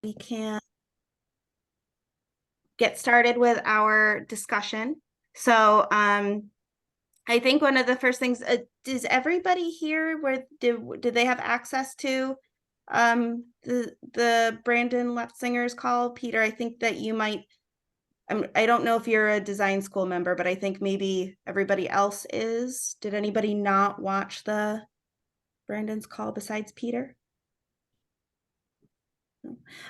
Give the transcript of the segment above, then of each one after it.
we can get started with our discussion. So I think one of the first things, does everybody here, do they have access to the Brandon Lepsinger's call? Peter, I think that you might, I don't know if you're a design school member, but I think maybe everybody else is. Did anybody not watch the Brandon's call besides Peter?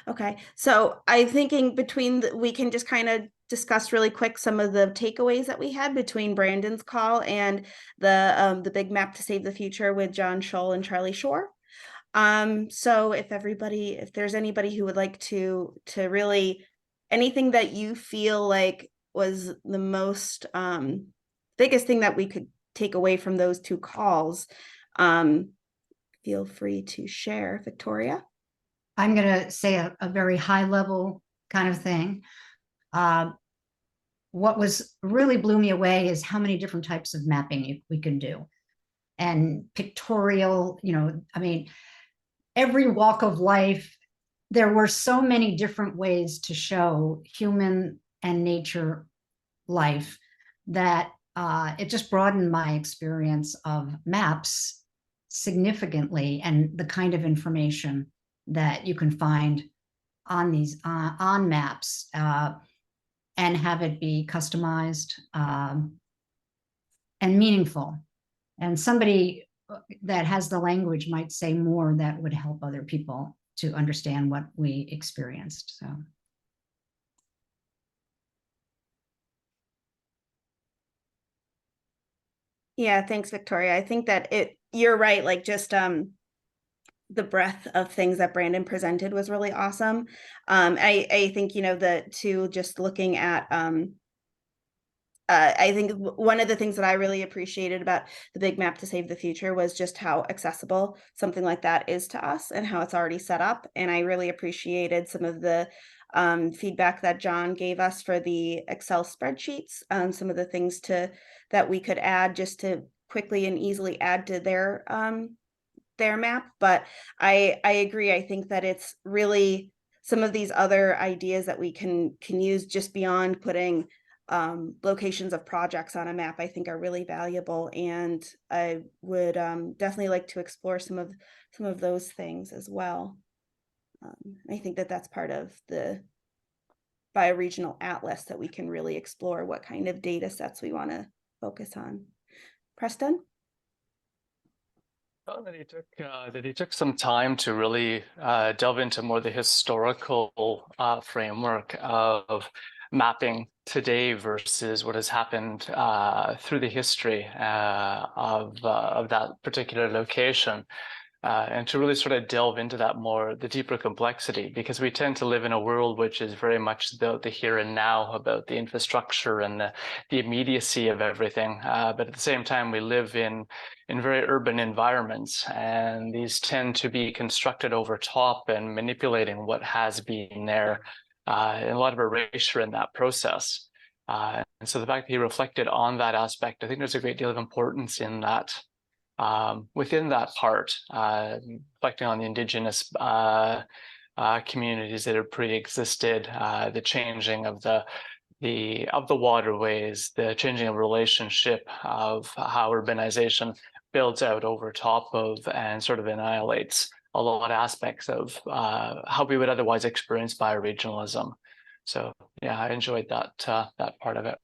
Okay, so I'm thinking we can just kind of discuss really quick some of the takeaways that we had between Brandon's call and the big map to save the future with John Scholl and Charlie Shore. So if there's anybody who would like to really, anything that you feel like was the most biggest thing that we could take away from those two calls, feel free to share, Victoria. I'm going to say a very high level kind of thing. What really blew me away is how many different types of mapping we can do. And pictorial, I mean, every walk of life, there were so many different ways to show human and nature life that it just broadened my experience of maps significantly, and the kind of information that you can find on these on maps, and have it be customized and meaningful. And somebody that has the language might say more that would help other people to understand what we experienced. So. Yeah, thanks, Victoria. I think that you're right, like just the breadth of things that Brandon presented was really awesome. I think, just looking at I think one of the things that I really appreciated about the big map to save the future was just how accessible something like that is to us and how it's already set up. And I really appreciated some of the feedback that John gave us for the Excel spreadsheets, some of the things that we could add just to quickly and easily add to their map. But I agree. I think that it's really some of these other ideas that we can use just beyond putting locations of projects on a map, I think are really valuable, and I would definitely like to explore some of those things as well. I think that that's part of the bioregional atlas that we can really explore what kind of data sets we want to focus on. Preston? That he took some time to really delve into more the historical framework of mapping today versus what has happened through the history of that particular location. And to really sort of delve into that more, the deeper complexity, because we tend to live in a world which is very much about the here and now, about the infrastructure and the immediacy of everything. But at the same time, we live in very urban environments, and these tend to be constructed over top and manipulating what has been there, and a lot of erasure in that process. And so the fact that he reflected on that aspect, I think there's a great deal of importance in that. Within that part, reflecting on the Indigenous communities that have pre-existed, the changing of the waterways, the changing of relationship of how urbanization builds out over top of and sort of annihilates a lot of aspects of how we would otherwise experience bioregionalism. So yeah, I enjoyed that part of it.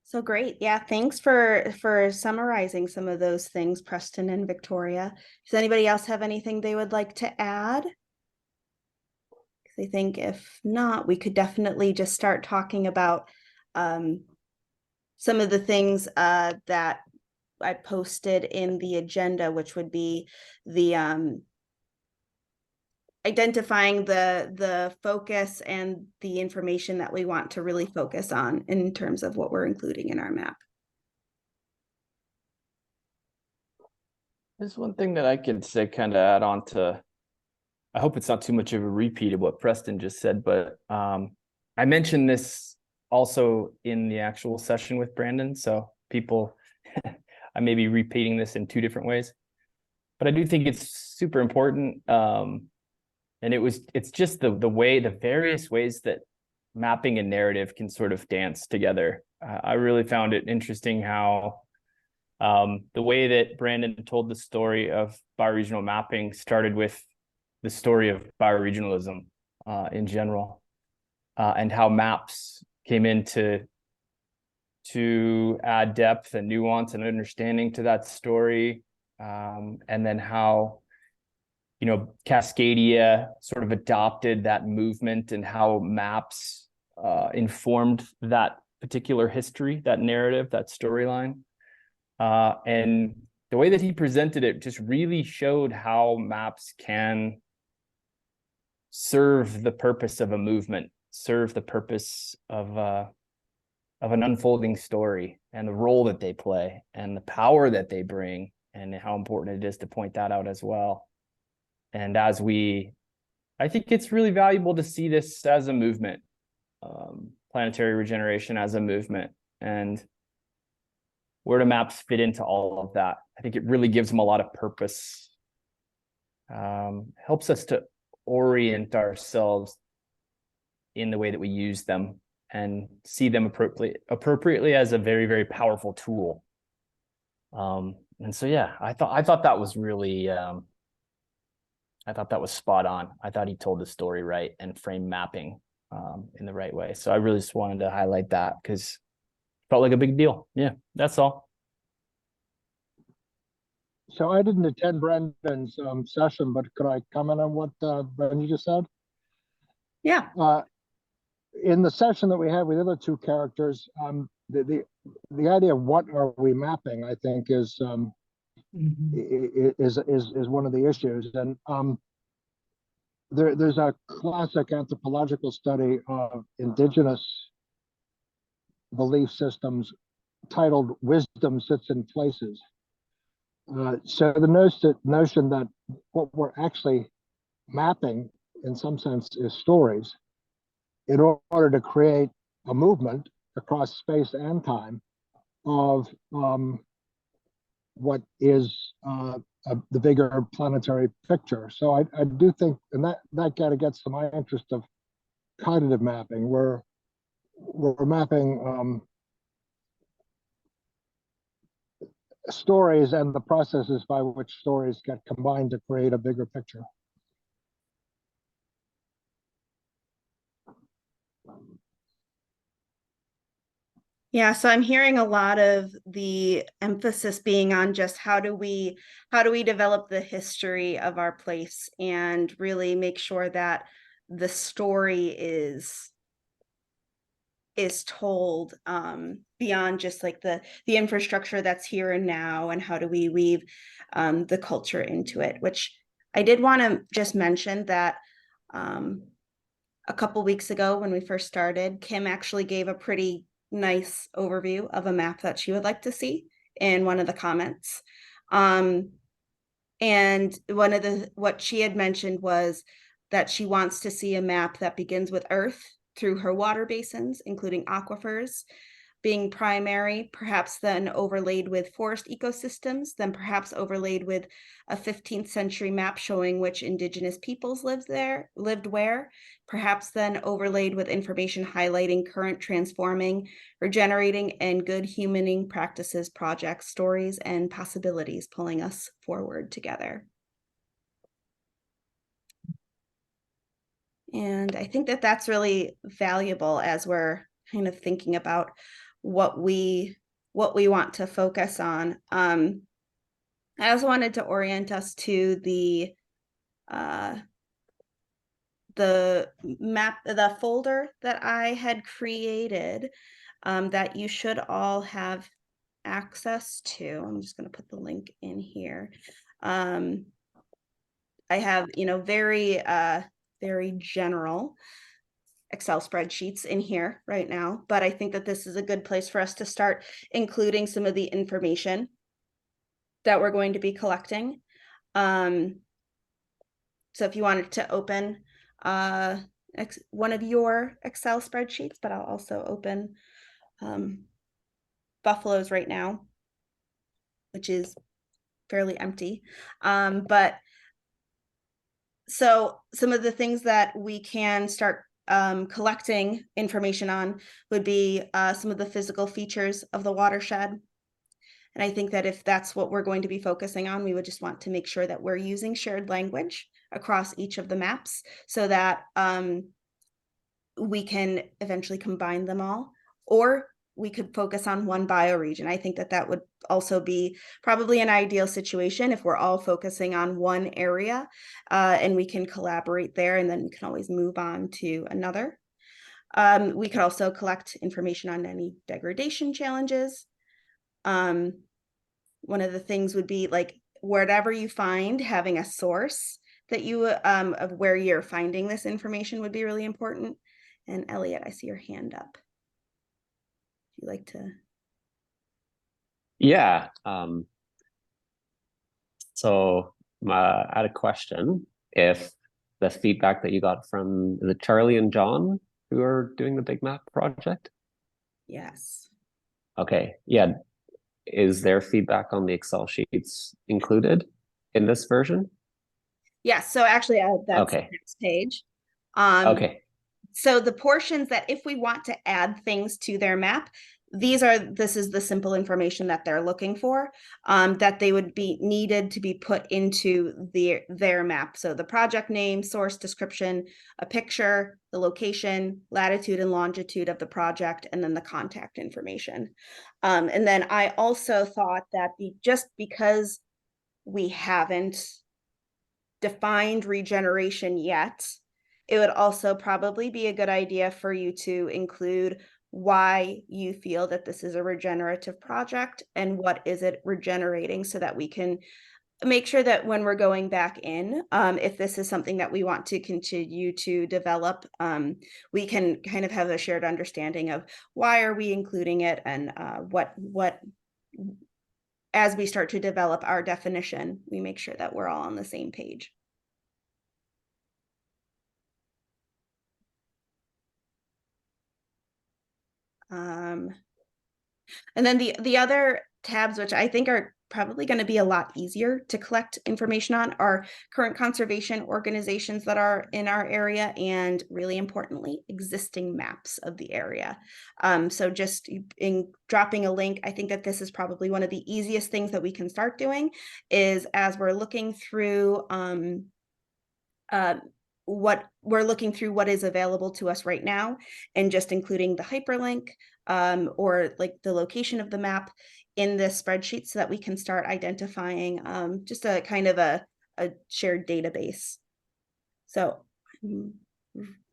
So great. Yeah, thanks for summarizing some of those things, Preston and Victoria. Does anybody else have anything they would like to add? I think if not, we could definitely just start talking about some of the things that I posted in the agenda, which would be the identifying the focus and the information that we want to really focus on in terms of what we're including in our map. There's one thing that I could say, kind of add on to, I hope it's not too much of a repeat of what Preston just said, but I mentioned this also in the actual session with Brandon. So people, I may be repeating this in two different ways, but I do think it's super important. And it's just the various ways that mapping and narrative can sort of dance together. I really found it interesting how the way that Brandon told the story of bioregional mapping started with the story of bioregionalism in general, and how maps came in to add depth and nuance and understanding to that story, and then how, you know, Cascadia sort of adopted that movement and how maps informed that particular history, that narrative, that storyline. And the way that he presented it just really showed how maps can serve the purpose of a movement, serve the purpose of an unfolding story, and the role that they play and the power that they bring, and how important it is to point that out as well. And I think it's really valuable to see this as a movement, planetary regeneration as a movement, and where do maps fit into all of that? I think it really gives them a lot of purpose, helps us to orient ourselves in the way that we use them and see them appropriately as a very, very powerful tool. And so, yeah, I thought that was really, I thought that was spot on. I thought he told the story right and framed mapping in the right way. So I really just wanted to highlight that because it felt like a big deal. Yeah, that's all. So I didn't attend Brendan's session, but could I comment on what Brendan just said? Yeah. In the session that we had with the other two characters, the idea of what are we mapping, I think, is one of the issues. And there's a classic anthropological study of indigenous belief systems titled "Wisdom Sits in Places." So the notion that what we're actually mapping, in some sense, is stories, in order to create a movement across space and time of what is the bigger planetary picture. So I do think, and that kind of gets to my interest of cognitive mapping, where we're mapping stories and the processes by which stories get combined to create a bigger picture. Yeah, so I'm hearing a lot of the emphasis being on just how do we develop the history of our place and really make sure that the story is told beyond just like the infrastructure that's here and now, and how do we weave the culture into it, which I did want to just mention that a couple weeks ago when we first started, Kim actually gave a pretty nice overview of a map that she would like to see in one of the comments. And what she had mentioned was that she wants to see a map that begins with Earth through her water basins, including aquifers being primary, perhaps then overlaid with forest ecosystems, then perhaps overlaid with a 15th century map showing which indigenous peoples lived where, perhaps then overlaid with information highlighting current transforming, regenerating, and good humaning practices, projects, stories, and possibilities pulling us forward together. And I think that that's really valuable as we're kind of thinking about what we want to focus on. I also wanted to orient us to the map, the folder that I had created that you should all have access to. I'm just going to put the link in here. I have, very general Excel spreadsheets in here right now, but I think that this is a good place for us to start including some of the information that we're going to be collecting. So if you wanted to open one of your Excel spreadsheets, but I'll also open Buffalo's right now, which is fairly empty. But so some of the things that we can start collecting information on would be some of the physical features of the watershed. And I think that if that's what we're going to be focusing on, we would just want to make sure that we're using shared language across each of the maps so that we can eventually combine them all, or we could focus on one bioregion. I think that that would also be probably an ideal situation if we're all focusing on one area and we can collaborate there, and then we can always move on to another. We could also collect information on any degradation challenges. One of the things would be like wherever you find, having a source that you of where you're finding this information would be really important. And Elliot, I see your hand up. If you'd like to. Yeah. So I had a question. If the feedback that you got from the Charlie and John who are doing the Big Map project? Yes. Okay. Yeah. Is their feedback on the Excel sheets included in this version? Yes. So actually, that's Okay. the next page. Okay. So the portions that if we want to add things to their map, this is the simple information that they're looking for, that they would be needed to be put into their map. So the project name, source description, a picture, the location, latitude and longitude of the project, and then the contact information. And then I also thought that just because we haven't defined regeneration yet, it would also probably be a good idea for you to include why you feel that this is a regenerative project and what is it regenerating, so that we can make sure that when we're going back in, if this is something that we want to continue to develop, we can kind of have a shared understanding of why are we including it, and what as we start to develop our definition, we make sure that we're all on the same page. And then the other tabs, which I think are probably going to be a lot easier to collect information on, are current conservation organizations that are in our area, and really importantly, existing maps of the area. So just in dropping a link, I think that this is probably one of the easiest things that we can start doing, is as we're looking through what is available to us right now, and just including the hyperlink or like the location of the map in this spreadsheet, so that we can start identifying just a kind of a shared database. So I'm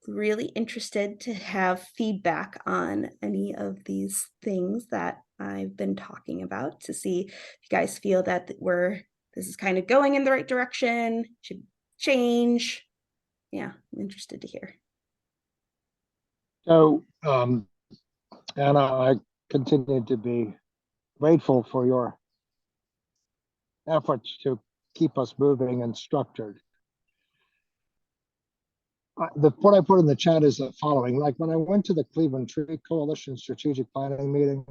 really interested to have feedback on any of these things that I've been talking about, to see if you guys feel that this is kind of going in the right direction, should change. Yeah, I'm interested to hear. So, Anna, I continue to be grateful for your efforts to keep us moving and structured. What I put in the chat is the following. Like when I went to the Cleveland Tree Coalition strategic planning meeting,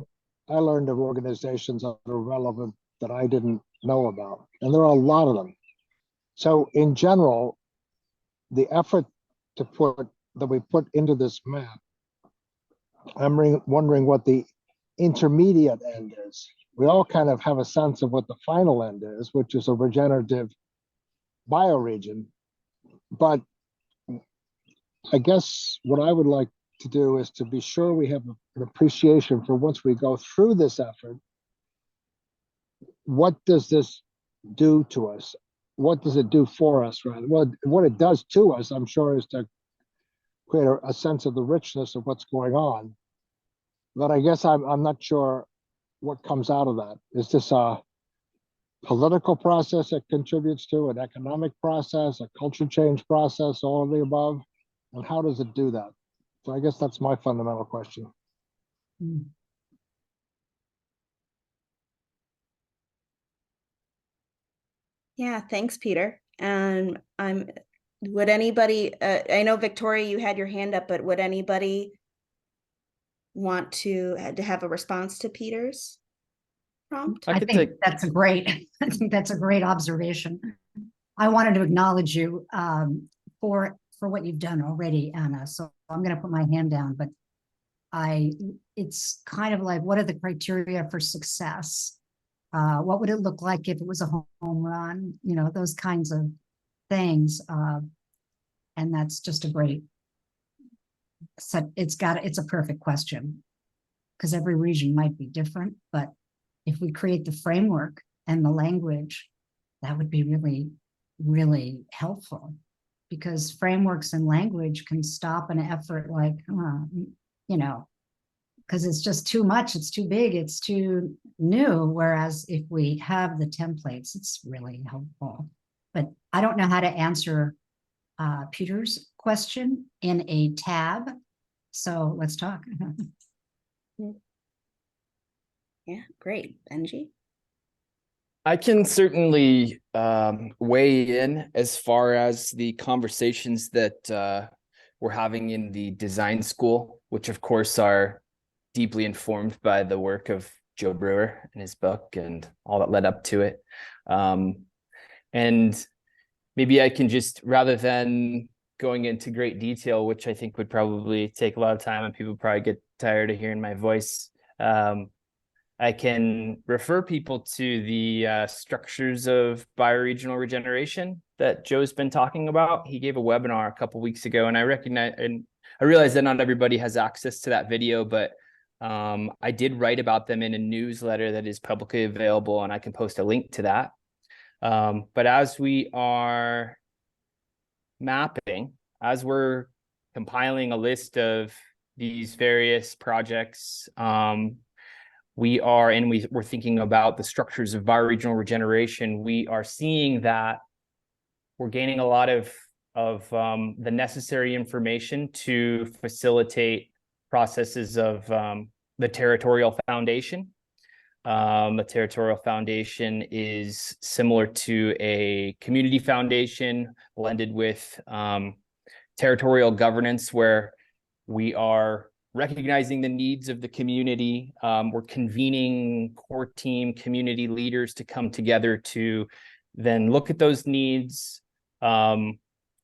I learned of organizations that are relevant that I didn't know about. And there are a lot of them. So in general, the effort that we put into this map, I'm wondering what the intermediate end is. We all kind of have a sense of what the final end is, which is a regenerative bioregion. But I guess what I would like to do is to be sure we have an appreciation for, once we go through this effort, what does this do to us? What does it do for us, rather? Well, what it does to us, I'm sure, is to create a sense of the richness of what's going on. But I guess I'm not sure what comes out of that. Is this a political process that contributes to an economic process, a culture change process, all of the above? And how does it do that? So I guess that's my fundamental question. Yeah, thanks, Peter. And would anybody, I know Victoria, you had your hand up, but would anybody want to have a response to Peter's prompt? I I could think take, that's a great, I think that's a great observation. I wanted to acknowledge you for what you've done already, Anna. So I'm going to put my hand down, but it's kind of like, what are the criteria for success? What would it look like if it was a home run? You know, those kinds of things. And that's just a great set. It's a perfect question because every region might be different, but if we create the framework and the language, that would be really, really helpful, because frameworks and language can stop an effort like, you know, because it's just too much, it's too big, it's too new. Whereas if we have the templates, it's really helpful. But I don't know how to answer Peter's question in a tab. So let's talk. Yeah, great. Benji? I can certainly weigh in as far as the conversations that we're having in the design school, which of course are deeply informed by the work of Joe Brewer and his book and all that led up to it. And maybe I can just, rather than going into great detail, which I think would probably take a lot of time and people probably get tired of hearing my voice, I can refer people to the structures of bioregional regeneration that Joe's been talking about. He gave a webinar a couple weeks ago, and I realize that not everybody has access to that video, but I did write about them in a newsletter that is publicly available, and I can post a link to that. But as we are mapping, as we're compiling a list of these various projects, we're thinking about the structures of bioregional regeneration. We are seeing that we're gaining a lot of the necessary information to facilitate processes of the territorial foundation. The territorial foundation is similar to a community foundation blended with territorial governance, where we are recognizing the needs of the community. We're convening core team community leaders to come together to then look at those needs,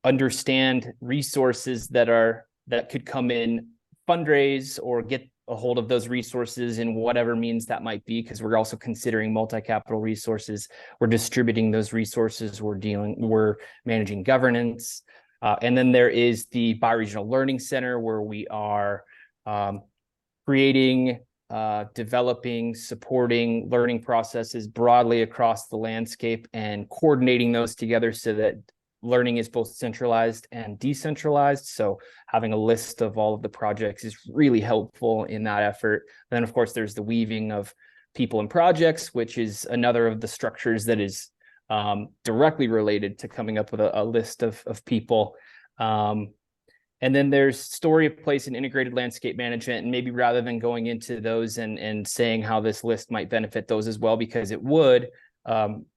understand resources that could come in, fundraise or get a hold of those resources in whatever means that might be, because we're also considering multi-capital resources. We're distributing those resources. We're managing governance. And then there is the Bioregional Learning Center, where we are creating, developing, supporting learning processes broadly across the landscape and coordinating those together so that learning is both centralized and decentralized. So having a list of all of the projects is really helpful in that effort. Then, of course, there's the weaving of people and projects, which is another of the structures that is directly related to coming up with a list of people. And then there's story of place and integrated landscape management. And maybe rather than going into those and saying how this list might benefit those as well, because it would,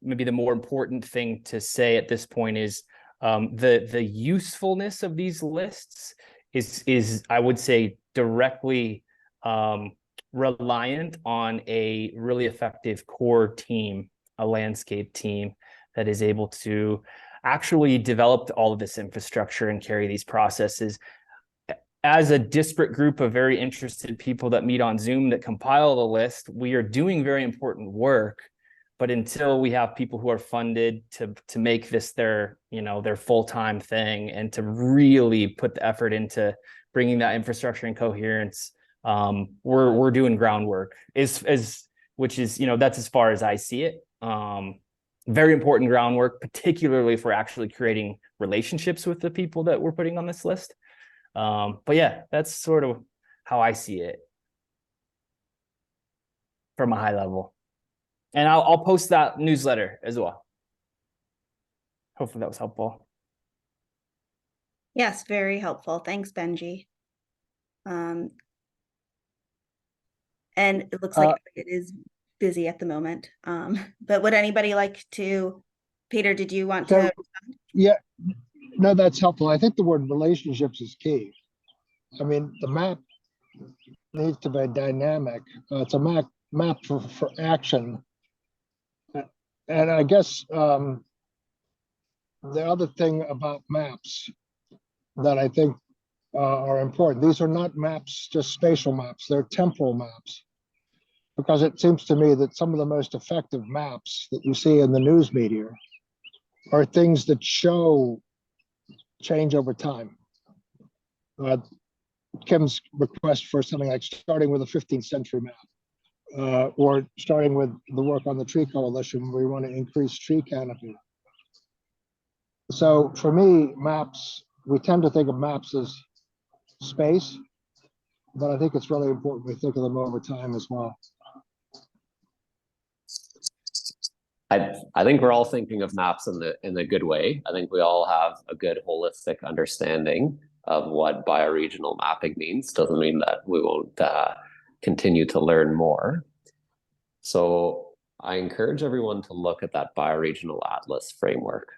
maybe the more important thing to say at this point is the usefulness of these lists is I would say directly reliant on a really effective core team, a landscape team that is able to actually develop all of this infrastructure and carry these processes. As a disparate group of very interested people that meet on Zoom that compile the list, we are doing very important work. But until we have people who are funded to make this their full-time thing and to really put the effort into bringing that infrastructure and coherence, we're doing groundwork. Which is that's as far as I see it. Very important groundwork, particularly if we're actually creating relationships with the people that we're putting on this list. But yeah, that's sort of how I see it from a high level. And I'll post that newsletter as well. Hopefully that was helpful. Yes, very helpful. Thanks, Benji. And it looks like it is busy at the moment. But would anybody like to Peter, did you want So, to? yeah, no, that's helpful. I think the word relationships is key. I mean, the map needs to be dynamic. It's a map for action. And I guess the other thing about maps that I think are important, these are not maps, just spatial maps, they're temporal maps. Because it seems to me that some of the most effective maps that you see in the news media are things that show change over time. Kim's request for something like starting with a 15th century map, or starting with the work on the tree coalition, where we want to increase tree canopy. So for me, maps, we tend to think of maps as space, but I think it's really important we think of them over time as well. I think we're all thinking of maps in the good way. I think we all have a good holistic understanding of what bioregional mapping means. Doesn't mean that we won't continue to learn more. So I encourage everyone to look at that bioregional atlas framework.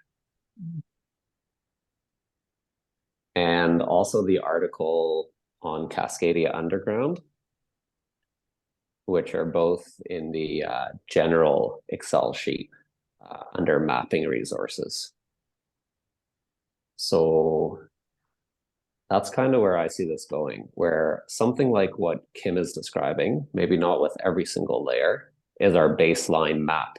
And also the article on Cascadia Underground, which are both in the general Excel sheet under mapping resources. So that's kind of where I see this going, where something like what Kim is describing, maybe not with every single layer, is our baseline map.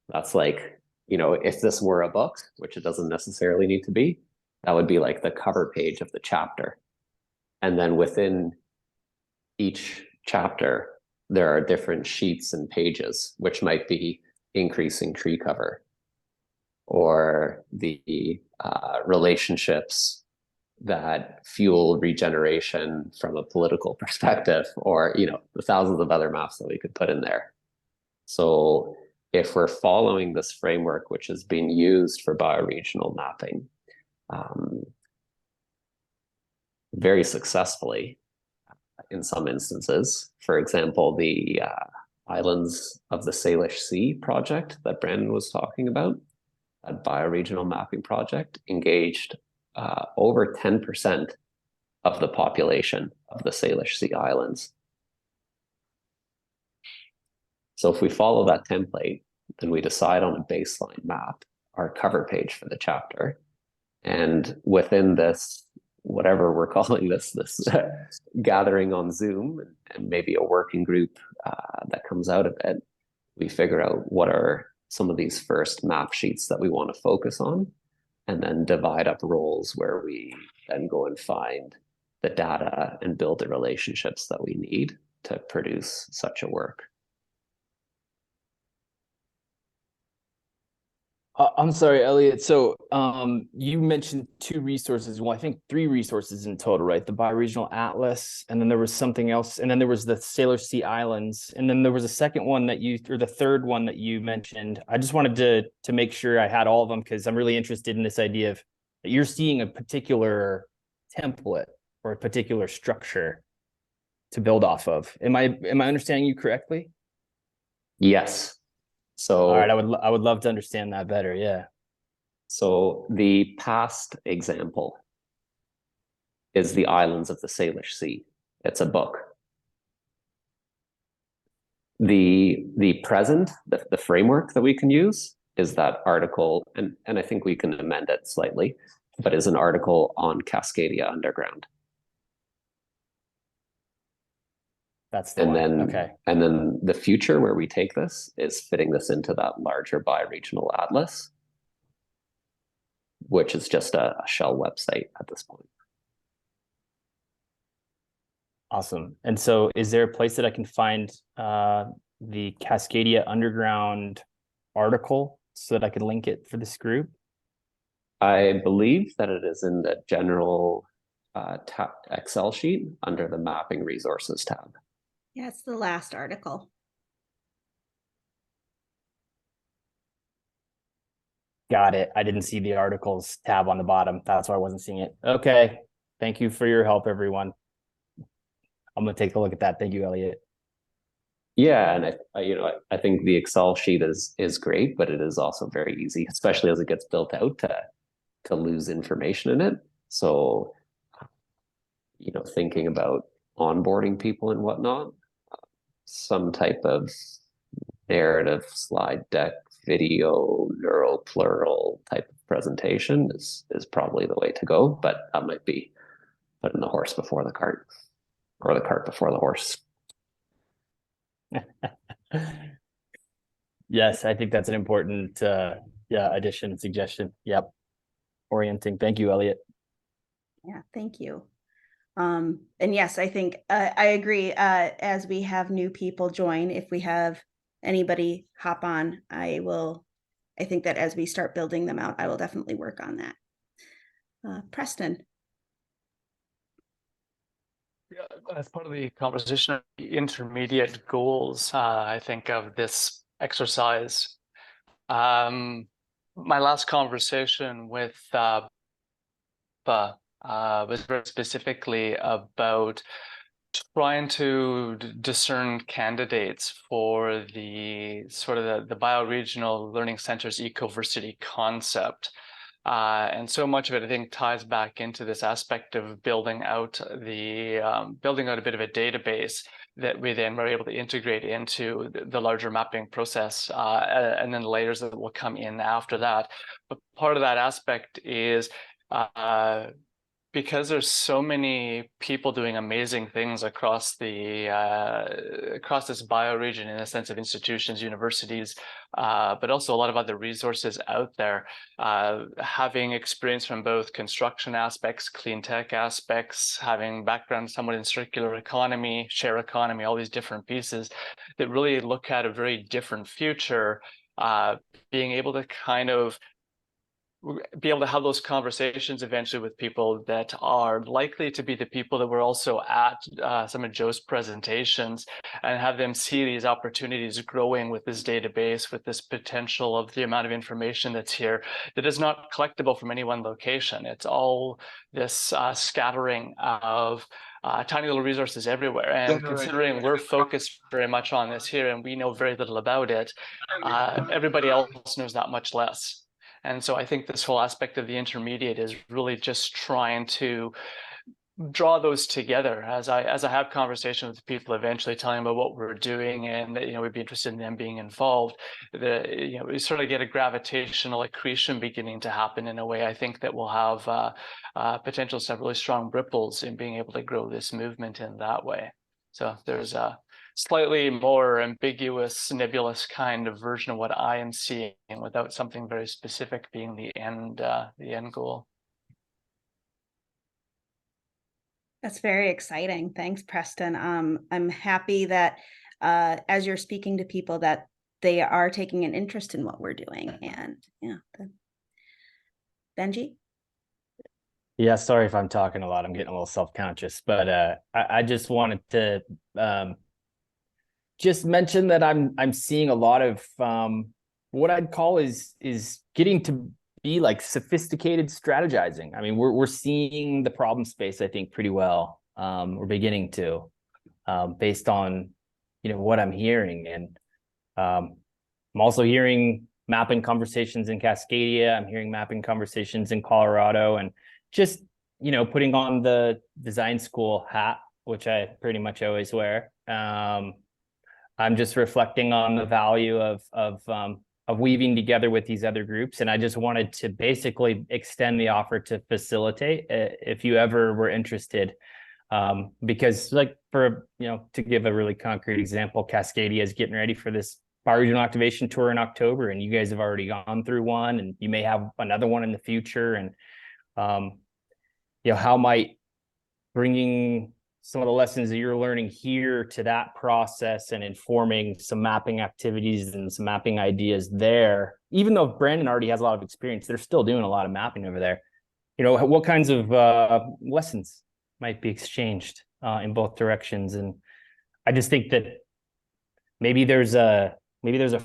That's like, you know, if this were a book, which it doesn't necessarily need to be, that would be like the cover page of the chapter. And then within each chapter, there are different sheets and pages, which might be increasing tree cover or the relationships that fuel regeneration from a political perspective, or, you know, the thousands of other maps that we could put in there. So if we're following this framework, which is being used for bioregional mapping very successfully in some instances, for example, the Islands of the Salish Sea project that Brandon was talking about, that bioregional mapping project engaged over 10% of the population of the Salish Sea Islands. So if we follow that template, then we decide on a baseline map, our cover page for the chapter. And within this, whatever we're calling this gathering on Zoom, and maybe a working group that comes out of it, we figure out what are some of these first map sheets that we want to focus on, and then divide up roles where we then go and find the data and build the relationships that we need to produce such a work. I'm sorry, Elliot. So you mentioned 2 resources. Well, I think 3 resources in total, right? The Bioregional Atlas, and then there was something else, and then there was the Salish Sea Islands, and then there was a second one that you, or the third one that you mentioned. I just wanted to make sure I had all of them, because I'm really interested in this idea of that you're seeing a particular template or a particular structure to build off of. Am I understanding you correctly? Yes. So, all right, I would love to understand that better. Yeah. So the past example is the Islands of the Salish Sea. It's a book. The present, the framework that we can use is that article, and I think we can amend it slightly, but is an article on Cascadia Underground. That's the one. Okay. And then the future where we take this is fitting this into that larger bioregional atlas, which is just a shell website at this point. Awesome. And so is there a place that I can find the Cascadia Underground article so that I can link it for this group? I believe that it is in the general Excel sheet under the mapping resources tab. Yeah, it's the last article. Got it. I didn't see the articles tab on the bottom. That's why I wasn't seeing it. Okay. Thank you for your help, everyone. I'm going to take a look at that. Thank you, Elliot. Yeah, and I think the Excel sheet is great, but it is also very easy, especially as it gets built out to lose information in it. So, thinking about onboarding people and whatnot, some type of narrative slide deck, video, neural plural type of presentation is probably the way to go, but that might be putting the horse before the cart, or the cart before the horse. Yes, I think that's an important addition and suggestion. Yep. Orienting. Thank you, Elliot. Yeah, thank you. And yes, I think I agree. As we have new people join, if we have anybody hop on, I think that as we start building them out, I will definitely work on that. Preston. Yeah, as part of the conversation of the intermediate goals, I think of this exercise. My last conversation with was very specifically about trying to discern candidates for the sort of the bioregional learning centers ecoversity concept. And so much of it, I think, ties back into this aspect of building out a bit of a database that we then were able to integrate into the larger mapping process, and then the layers that will come in after that. But part of that aspect is because there's so many people doing amazing things across this bioregion, in a sense of institutions, universities, but also a lot of other resources out there, having experience from both construction aspects, clean tech aspects, having background somewhat in circular economy, share economy, all these different pieces that really look at a very different future, being able to kind of be able to have those conversations eventually with people that are likely to be the people that were also at some of Joe's presentations, and have them see these opportunities growing with this database, with this potential of the amount of information that's here that is not collectible from any one location. It's all this scattering of tiny little resources everywhere. And considering we're focused very much on this here and we know very little about it, everybody else knows that much less. And so I think this whole aspect of the intermediate is really just trying to draw those together as I have conversations with people, eventually telling them about what we're doing, and we'd be interested in them being involved. We sort of get a gravitational accretion beginning to happen in a way, I think, that will have potential some really strong ripples in being able to grow this movement in that way. So there's a slightly more ambiguous, nebulous kind of version of what I am seeing, without something very specific being the end goal. That's very exciting. Thanks, Preston. I'm happy that as you're speaking to people, that they are taking an interest in what we're doing. And Benji? Yeah, sorry if I'm talking a lot. I'm getting a little self-conscious, but I just wanted to just mention that I'm seeing a lot of what I'd call is getting to be like sophisticated strategizing. I mean, we're seeing the problem space, I think, pretty well. We're beginning to, based on what I'm hearing, and I'm also hearing mapping conversations in Cascadia. I'm hearing mapping conversations in Colorado, and just putting on the design school hat, which I pretty much always wear. I'm just reflecting on the value of weaving together with these other groups, and I just wanted to basically extend the offer to facilitate if you ever were interested, because to give a really concrete example, Cascadia is getting ready for this bioregional activation tour in October, and you guys have already gone through one, and you may have another one in the future, and how might bringing some of the lessons that you're learning here to that process and informing some mapping activities and some mapping ideas there, even though Brandon already has a lot of experience, they're still doing a lot of mapping over there. What kinds of lessons might be exchanged in both directions. And I just think that maybe there's a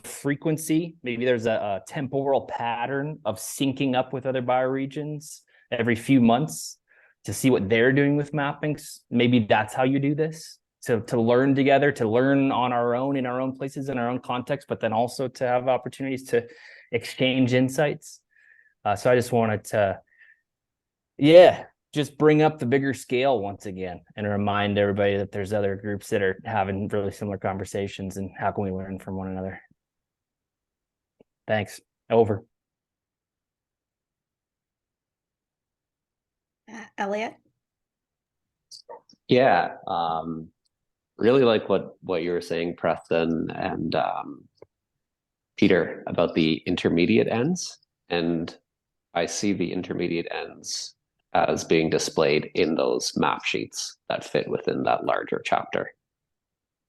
frequency, maybe there's a temporal pattern of syncing up with other bioregions every few months to see what they're doing with mappings. Maybe that's how you do this. to learn together, to learn on our own in our own places, in our own context, but then also to have opportunities to exchange insights. So I just wanted to, just bring up the bigger scale once again and remind everybody that there's other groups that are having really similar conversations, and how can we learn from one another. Thanks. Over. Elliot? Yeah, really like what you were saying, Preston and Peter, about the intermediate ends. And I see the intermediate ends as being displayed in those map sheets that fit within that larger chapter.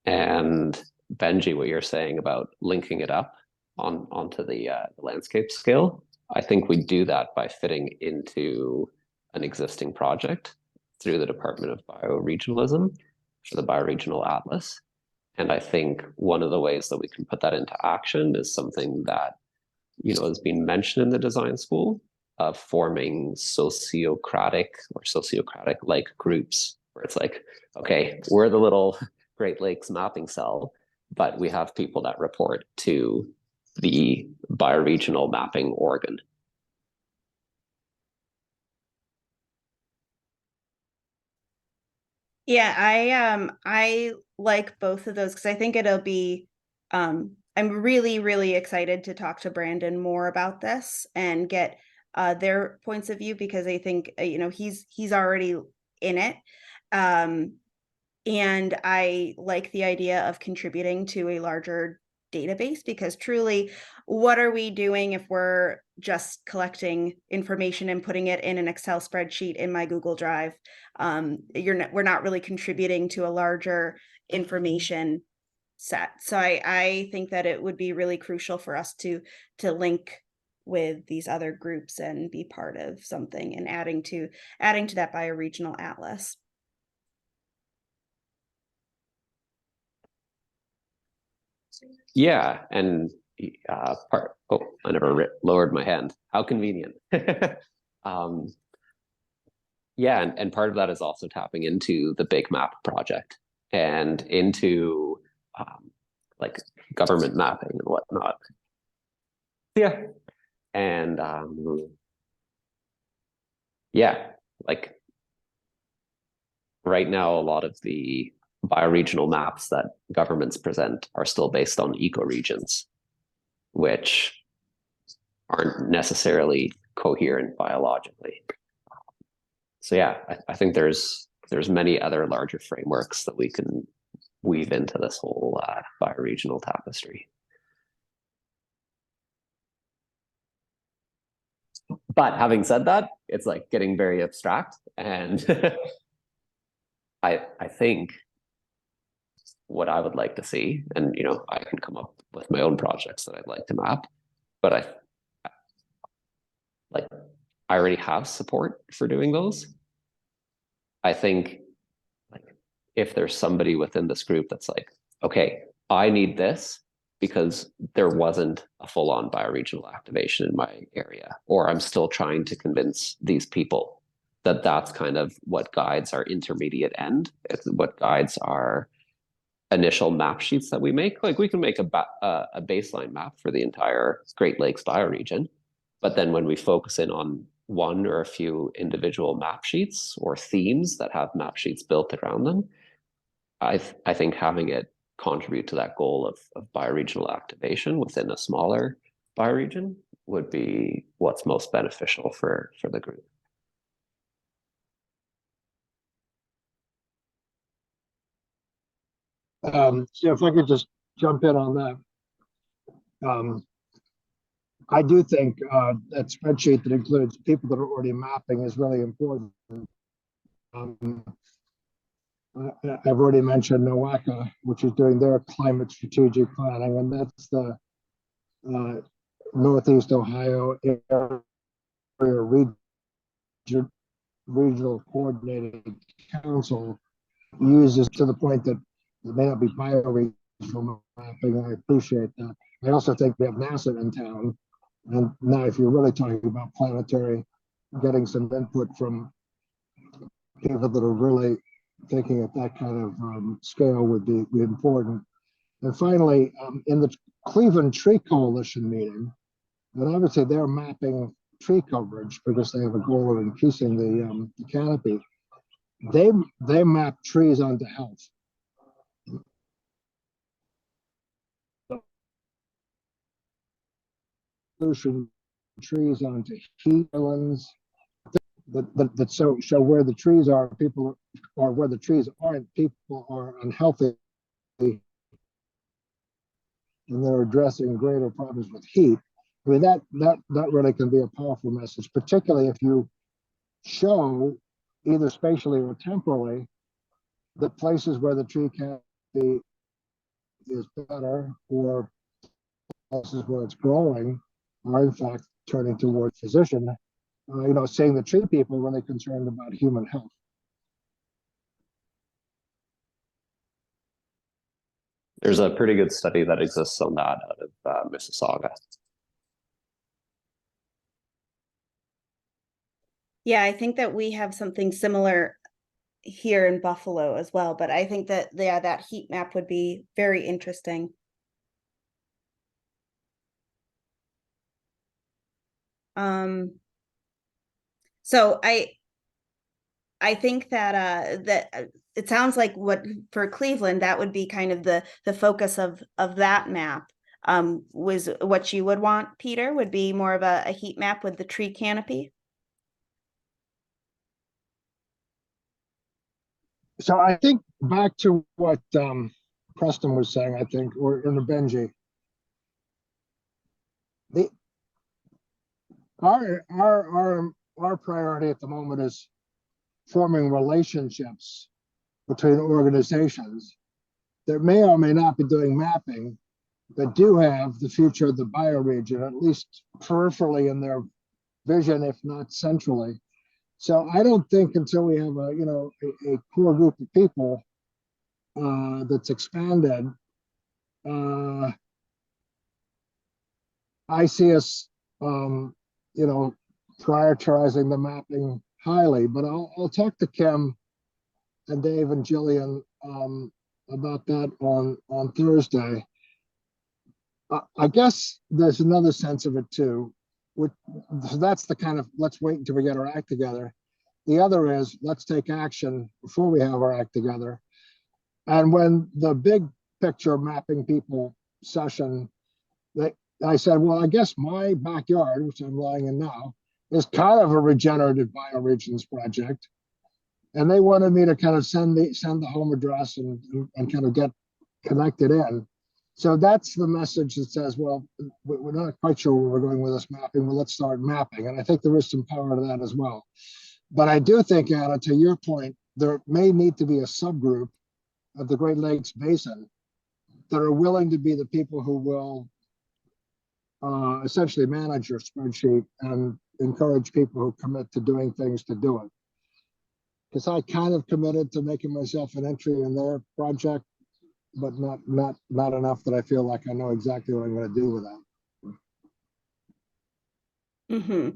And Benji, what you're saying about linking it up onto the landscape scale, I think we do that by fitting into an existing project through the Department of Bioregionalism for the Bioregional Atlas. And I think one of the ways that we can put that into action is something that, has been mentioned in the design school of forming sociocratic like groups, where it's like, okay, we're the little Great Lakes mapping cell, but we have people that report to the bioregional mapping organ. Yeah, I like both of those because I think it'll be I'm really, really excited to talk to Brandon more about this and get their points of view, because I think he's already in it. And I like the idea of contributing to a larger database, because truly, what are we doing if we're just collecting information and putting it in an Excel spreadsheet in my Google Drive? We're not really contributing to a larger information set. So I think that it would be really crucial for us to link with these other groups and be part of something, and adding to that bioregional atlas. Yeah, and I never lowered my hand. How convenient. Yeah, and part of that is also tapping into the Big Map project and into like government mapping and whatnot. Yeah, and yeah, like right now, a lot of the bioregional maps that governments present are still based on ecoregions, which aren't necessarily coherent biologically. So yeah, I think there's many other larger frameworks that we can weave into this whole bioregional tapestry. But having said that, it's like getting very abstract, and I think what I would like to see, and I can come up with my own projects that I'd like to map, but I already have support for doing those. I think like if there's somebody within this group that's like, okay, I need this because there wasn't a full-on bioregional activation in my area, or I'm still trying to convince these people that that's kind of what guides our intermediate end. It's what guides our initial map sheets that we make. Like we can make a baseline map for the entire Great Lakes bioregion, but then when we focus in on one or a few individual map sheets or themes that have map sheets built around them, I think having it contribute to that goal of bioregional activation within a smaller bioregion would be what's most beneficial for the group. So if I could just jump in on that. I do think that spreadsheet that includes people that are already mapping is really important. I've already mentioned NOACA, which is doing their climate strategic planning, and that's the Northeast Ohio Area Regional Coordinated Council, uses to the point that it may not be bioregional mapping. I appreciate that. I also think we have NASA in town. And now if you're really talking about planetary, getting some input from people that are really thinking at that kind of scale would be important. And finally, in the Cleveland Tree Coalition meeting, and obviously they're mapping tree coverage because they have a goal of increasing the canopy. They map trees onto health. Pollution, trees onto heat islands that show where the trees are, people, or where the trees aren't, people are unhealthy, and they're addressing greater problems with heat. I mean, that really can be a powerful message, particularly if you show either spatially or temporally the places where the tree canopy is better, or places where it's growing are in fact turning towards physician, seeing the tree people really concerned about human health. There's a pretty good study that exists on that out of Mississauga. Yeah, I think that we have something similar here in Buffalo as well, but I think that that heat map would be very interesting. So I think that it sounds like what for Cleveland that would be kind of the focus of that map. Was what you would want, Peter, would be more of a heat map with the tree canopy. So I think back to what Preston was saying, I think, or in the Benji, our priority at the moment is forming relationships between organizations that may or may not be doing mapping, that do have the future of the bioregion, at least peripherally in their vision, if not centrally. So I don't think until we have a core group of people that's expanded, I see us, prioritizing the mapping highly. But I'll talk to Kim and Dave and Jillian about that on Thursday. I guess there's another sense of it too. So that's the kind of let's wait until we get our act together. The other is let's take action before we have our act together. And when the big picture mapping people session, I said, well, I guess my backyard, which I'm lying in now, is kind of a regenerative bioregions project. And they wanted me to kind of send the home address and kind of get connected in. So that's the message that says, well, we're not quite sure where we're going with this mapping, but let's start mapping. And I think there is some power to that as well. But I do think, Anna, to your point, there may need to be a subgroup of the Great Lakes Basin that are willing to be the people who will essentially manage your spreadsheet and encourage people who commit to doing things to do it. Because I kind of committed to making myself an entry in their project, but not enough that I feel like I know exactly what I'm going to do with that. Mm-hmm.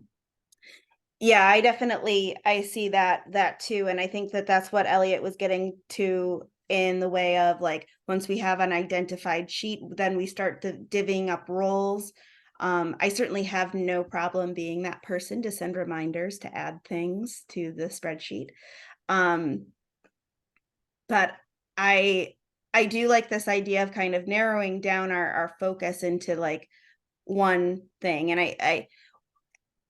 Yeah, I see that too, and I think that that's what Elliot was getting to in the way of like once we have an identified sheet, then we start divvying up roles. I certainly have no problem being that person to send reminders to add things to the spreadsheet. But I do like this idea of kind of narrowing down our focus into like one thing, and I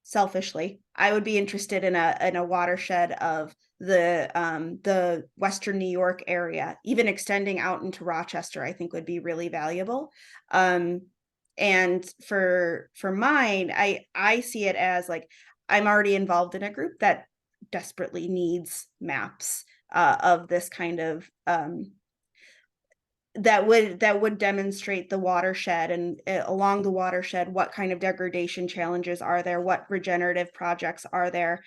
selfishly, I would be interested in a watershed of the Western New York area, even extending out into Rochester, I think would be really valuable. And for mine, I see it as like I'm already involved in a group that desperately needs maps of this kind of that would demonstrate the watershed and along the watershed, what kind of degradation challenges are there, what regenerative projects are there,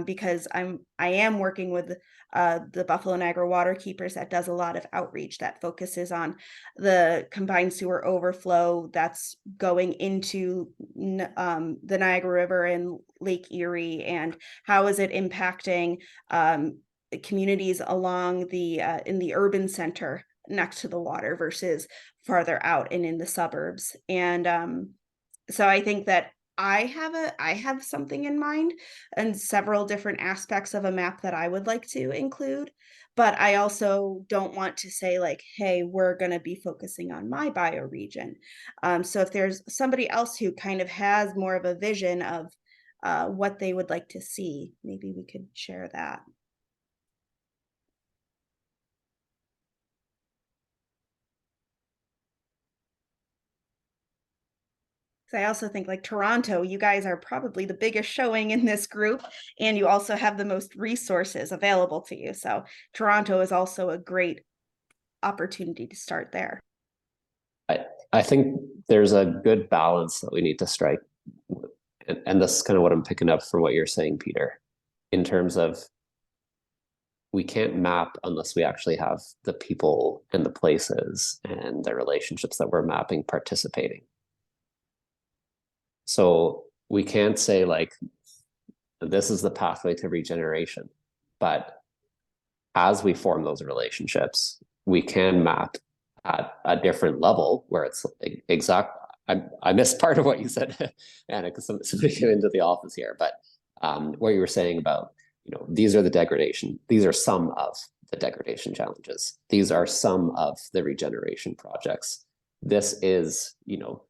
because I am working with the Buffalo Niagara Waterkeepers that does a lot of outreach that focuses on the combined sewer overflow that's going into the Niagara River and Lake Erie, and how is it impacting communities along the in the urban center next to the water versus farther out and in the suburbs. And so I think that I have something in mind and several different aspects of a map that I would like to include. But I also don't want to say like, hey, we're going to be focusing on my bioregion. So if there's somebody else who kind of has more of a vision of what they would like to see, maybe we could share that. I also think like Toronto, you guys are probably the biggest showing in this group, and you also have the most resources available to you. So Toronto is also a great opportunity to start there. I think there's a good balance that we need to strike. And this is kind of what I'm picking up from what you're saying, Peter, in terms of we can't map unless we actually have the people and the places and the relationships that we're mapping participating. So we can't say like, this is the pathway to regeneration, but as we form those relationships, we can map at a different level where it's exact. I missed part of what you said, Anna, because somebody came into the office here, but what you were saying about, these are some of the degradation challenges. These are some of the regeneration projects. This is,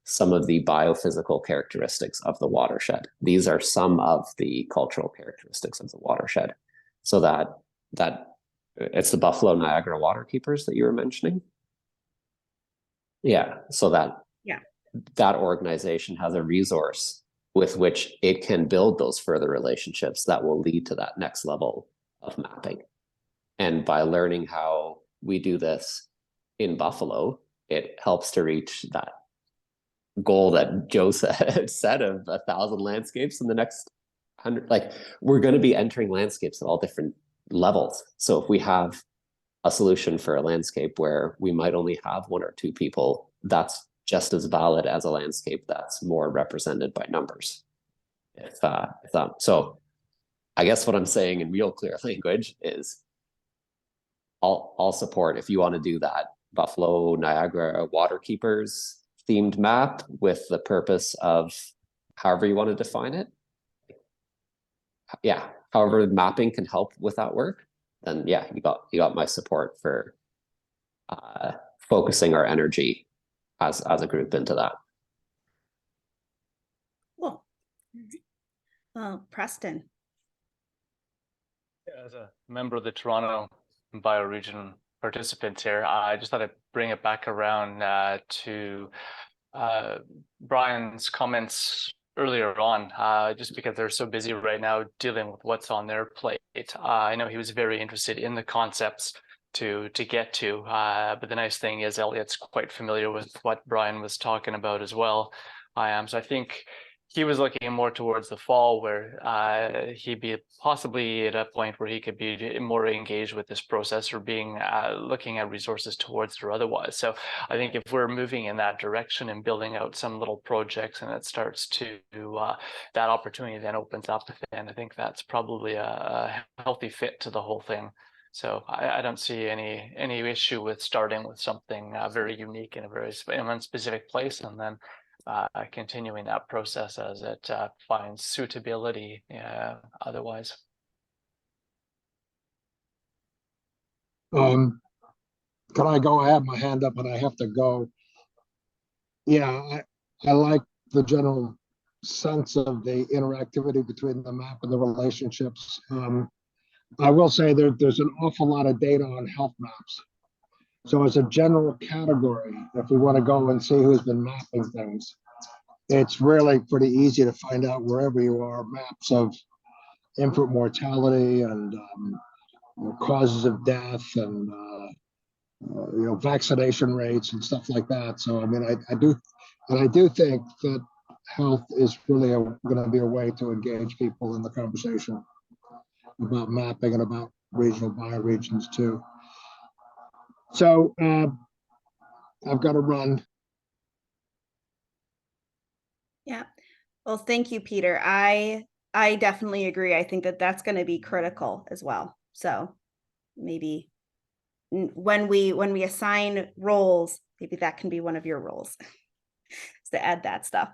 some of the biophysical characteristics of the watershed. These are some of the cultural characteristics of the watershed. So that it's the Buffalo Niagara waterkeepers that you were mentioning. Yeah, so that organization has a resource with which it can build those further relationships that will lead to that next level of mapping. And by learning how we do this in Buffalo, it helps to reach that goal that Joe said of 1,000 landscapes in the next 100. Like, we're going to be entering landscapes at all different levels. So if we have a solution for a landscape where we might only have 1 or 2 people, that's just as valid as a landscape that's more represented by numbers. So I guess what I'm saying in real clear language is I'll support if you want to do that Buffalo Niagara waterkeepers themed map with the purpose of however you want to define it. Yeah, however mapping can help with that work, then yeah, you got my support for focusing our energy as a group into that. Cool. Preston. As a member of the Toronto bioregion participant here, I just thought I'd bring it back around to Brian's comments earlier on, just because they're so busy right now dealing with what's on their plate. I know he was very interested in the concepts to get to, but the nice thing is Elliot's quite familiar with what Brian was talking about as well. I am, so I think he was looking more towards the fall where he'd be possibly at a point where he could be more engaged with this process or being looking at resources towards it or otherwise. So I think if we're moving in that direction and building out some little projects and it starts to that opportunity then opens up, and I think that's probably a healthy fit to the whole thing. So I don't see any issue with starting with something very unique in one specific place, and then continuing that process as it finds suitability otherwise. Can I go? I have my hand up and I have to go. Yeah, I like the general sense of the interactivity between the map and the relationships. I will say there's an awful lot of data on health maps. So as a general category, if we want to go and see who's been mapping things, it's really pretty easy to find out wherever you are maps of infant mortality and causes of death and vaccination rates and stuff like that. So I mean, I do think that health is really going to be a way to engage people in the conversation about mapping and about regional bioregions too. So I've got to run. Yeah. Well, thank you, Peter. I definitely agree. I think that that's going to be critical as well. So maybe when we assign roles, maybe that can be one of your roles is to add that stuff.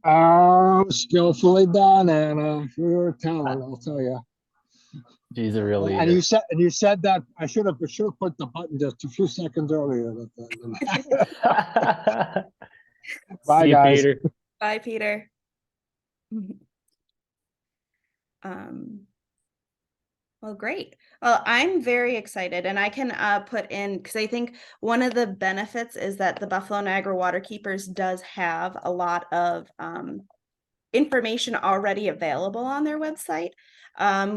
Oh, skillfully done, Anna. You're a talent, I'll tell you. She's a real And leader. you said that I should have put the button just a few seconds earlier. Bye, See you, guys. Peter. Bye, Peter. Um, well, great. Well, I'm very excited, and I can put in, because I think one of the benefits is that the Buffalo Niagara Waterkeepers does have a lot of information already available on their website.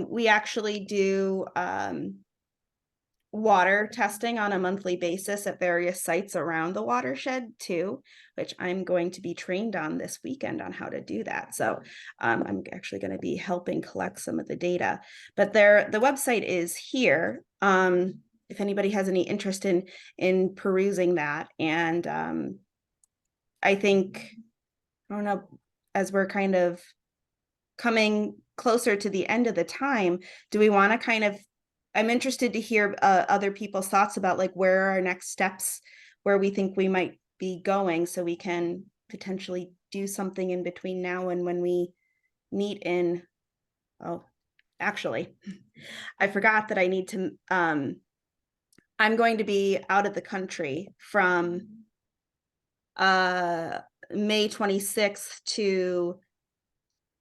We actually do water testing on a monthly basis at various sites around the watershed too, which I'm going to be trained on this weekend on how to do that. So I'm actually going to be helping collect some of the data, but the website is here. If anybody has any interest in perusing that. And I think, I don't know, as we're kind of coming closer to the end of the time, do we want to kind of, I'm interested to hear other people's thoughts about like where our next steps, where we think we might be going, so we can potentially do something in between now and when we meet in, oh, actually, I forgot that I need to, I'm going to be out of the country from May 26th to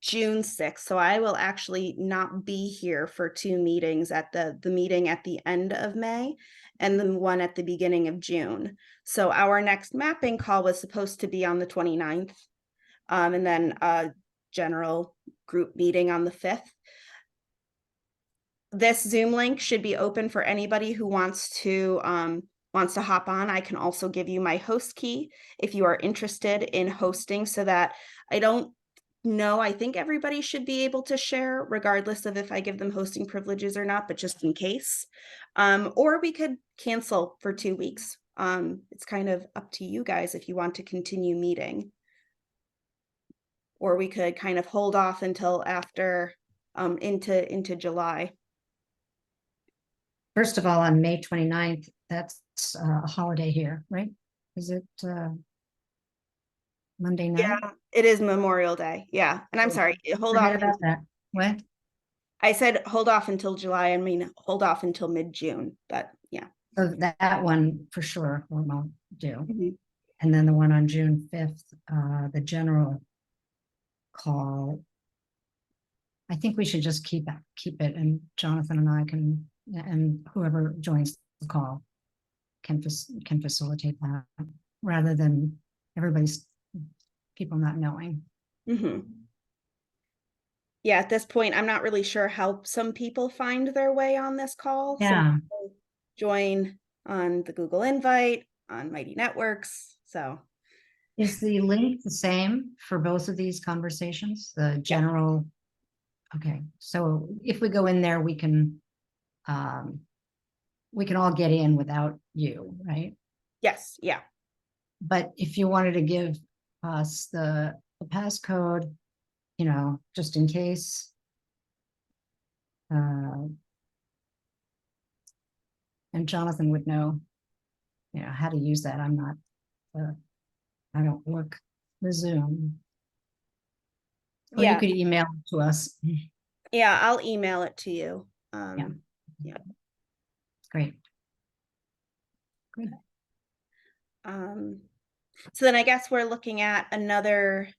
June 6th. So I will actually not be here for two meetings, at the meeting at the end of May and the one at the beginning of June. So our next mapping call was supposed to be on the 29th, and then a general group meeting on the 5th. This Zoom link should be open for anybody who wants to hop on. I can also give you my host key if you are interested in hosting, so that I don't know, I think everybody should be able to share regardless of if I give them hosting privileges or not, but just in case. Or we could cancel for 2 weeks. It's kind of up to you guys if you want to continue meeting. Or we could kind of hold off until after into July. First of all, on May 29th, that's a holiday here, right? Is it Monday night? Yeah, it is Memorial Day. Yeah. And I'm sorry, hold Forget off. about that. What? I said hold off until July. I mean, hold off until mid-June, but yeah. So that one for sure we won't do. Mhm. And then the one on June 5th, the general call. I think we should just keep it, and Jonathan and I can, and whoever joins the call can facilitate that, rather than people not knowing. Mm-hmm. Yeah, at this point, I'm not really sure how some people find their way on this call. Yeah. Some people join on the Google invite, on Mighty Networks. So Is the link the same for both of these conversations? The general. Okay, so if we go in there, we can all get in without you, right? yes, yeah. But if you wanted to give us the passcode, just in case. And Jonathan would know, how to use that. I'm not, I don't work the Zoom. Or you could email it to us. Yeah, I'll email it to you. Yeah. Great. Good. So then I guess we're looking at another,